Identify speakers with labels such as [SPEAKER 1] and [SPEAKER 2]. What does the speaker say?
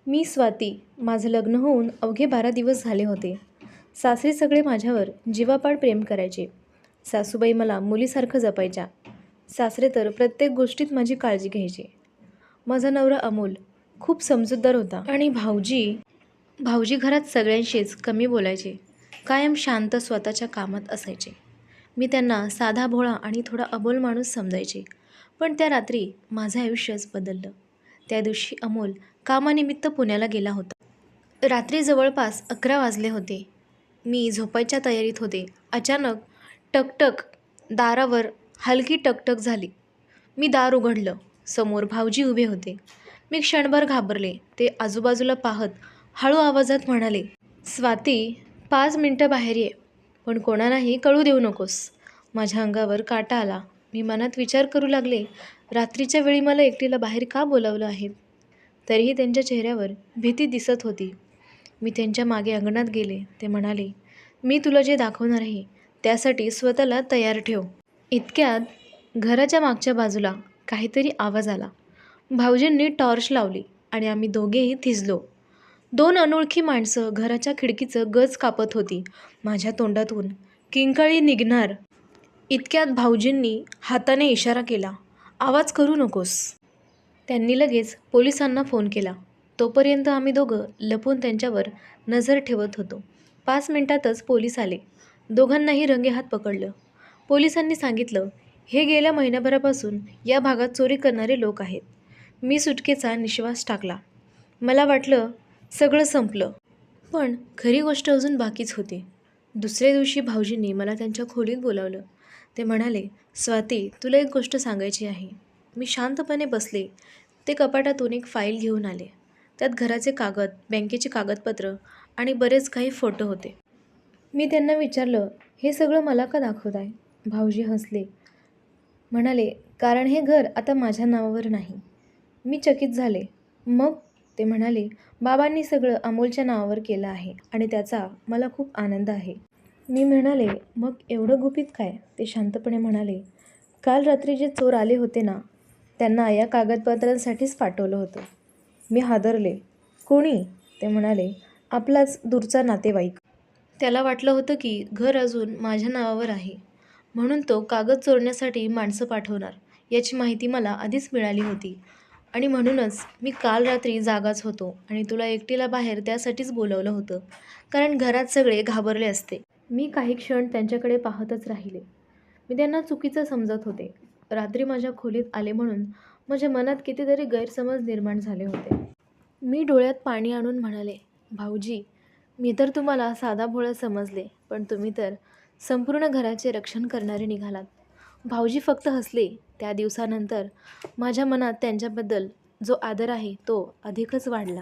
[SPEAKER 1] मी स्वाती. माझं लग्न होऊन अवघे 12 दिवस झाले होते. सासरी सगळे माझ्यावर जीवापाड प्रेम करायचे. सासूबाई मला मुलीसारखं जपायच्या. सासरे तर प्रत्येक गोष्टीत माझी काळजी घ्यायचे. माझा नवरा अमोल खूप समजूतदार होता आणि भाऊजी घरात सगळ्यांशीच कमी बोलायचे. कायम शांत स्वतःच्या कामात असायचे. मी त्यांना साधा भोळा आणि थोडा अबोल माणूस समजायचे. पण त्या रात्री माझं आयुष्यच बदललं. त्या दिवशी अमोल कामानिमित्त पुण्याला गेला होता. रात्री जवळपास 11 वाजले होते. मी झोपायच्या तयारीत होते. अचानक टकटक दारावर हलकी टकटक झाली. मी दार उघडलं. समोर भाऊजी उभे होते. मी क्षणभर घाबरले. ते आजूबाजूला पाहत हळू आवाजात म्हणाले, स्वाती, 5 मिनटं बाहेर ये, पण कोणालाही कळू देऊ नकोस. माझ्या अंगावर काटा आला. मी मनात विचार करू लागले, रात्रीच्या वेळी मला एकटीला बाहेर का बोलावलं आहे. तरीही त्यांच्या चेहऱ्यावर भीती दिसत होती. मी त्यांच्या मागे अंगणात गेले. ते म्हणाले, मी तुला जे दाखवणार आहे त्यासाठी स्वतःला तयार ठेव. इतक्यात घराच्या मागच्या बाजूला काहीतरी आवाज आला. भाऊजींनी टॉर्च लावली आणि आम्ही दोघेही थिजलो. 2 अनोळखी माणसं घराच्या खिडकीचं गज कापत होती. माझ्या तोंडातून किंकाळी निघणार इतक्यात भाऊजींनी हाताने इशारा केला, आवाज करू नकोस. त्यांनी लगेच पोलिसांना फोन केला. तोपर्यंत आम्ही दोघं लपून त्यांच्यावर नजर ठेवत होतो. 5 मिनिटातच पोलीस आले. दोघांनाही रंगेहात पकडलं. पोलिसांनी सांगितलं, हे गेल्या महिन्याभरापासून या भागात चोरी करणारे लोक आहेत. मी सुटकेचा निश्वास टाकला. मला वाटलं सगळं संपलं. पण खरी गोष्ट अजून बाकीच होती. दुसऱ्या दिवशी भाऊजींनी मला त्यांच्या खोलीत बोलावलं. ते म्हणाले, स्वाती, तुला एक गोष्ट सांगायची आहे. मी शांतपणे बसले. ते कपाटातून एक फाईल घेऊन आले. त्यात घराचे कागद, बँकेची कागदपत्र आणि बरेच काही फोटो होते. मी त्यांना विचारलं, हे सगळं मला का दाखवत आहे. भाऊजी हसले. म्हणाले, कारण हे घर आता माझ्या नावावर नाही. मी चकित झाले. मग? ते म्हणाले, बाबांनी सगळं अमोलच्या नावावर केलं आहे आणि त्याचा मला खूप आनंद आहे. मी म्हणाले, मग एवढं गुपित काय. ते शांतपणे म्हणाले, काल रात्री जे चोर आले होते ना, त्यांना या कागदपत्रांसाठीच पाठवलं होतं. मी हादरले. कोणी? ते म्हणाले, आपलाच दूरचा नातेवाईक. त्याला वाटलं होतं की घर अजून माझ्या नावावर आहे, म्हणून तो कागद चोरण्यासाठी माणसं पाठवणार याची माहिती मला आधीच मिळाली होती. आणि म्हणूनच मी काल रात्री जागाच होतो आणि तुला एकटीला बाहेर त्यासाठीच बोलवलं होतं, कारण घरात सगळे घाबरले असते. मी काही क्षण त्यांच्याकडे पाहतच राहिले. मी त्यांना चुकीचं समजत होते. रात्री माझ्या खोलीत आले म्हणून माझ्या मनात कितीतरी गैरसमज निर्माण झाले होते. मी डोळ्यात पाणी आणून म्हणाले, भाऊजी, मी तर तुम्हाला साधा भोळा समजले, पण तुम्ही तर संपूर्ण घराचे रक्षण करणारे निघालात. भाऊजी फक्त हसले. त्या दिवसानंतर माझ्या मनात त्यांच्याबद्दल जो आदर आहे तो अधिकच वाढला.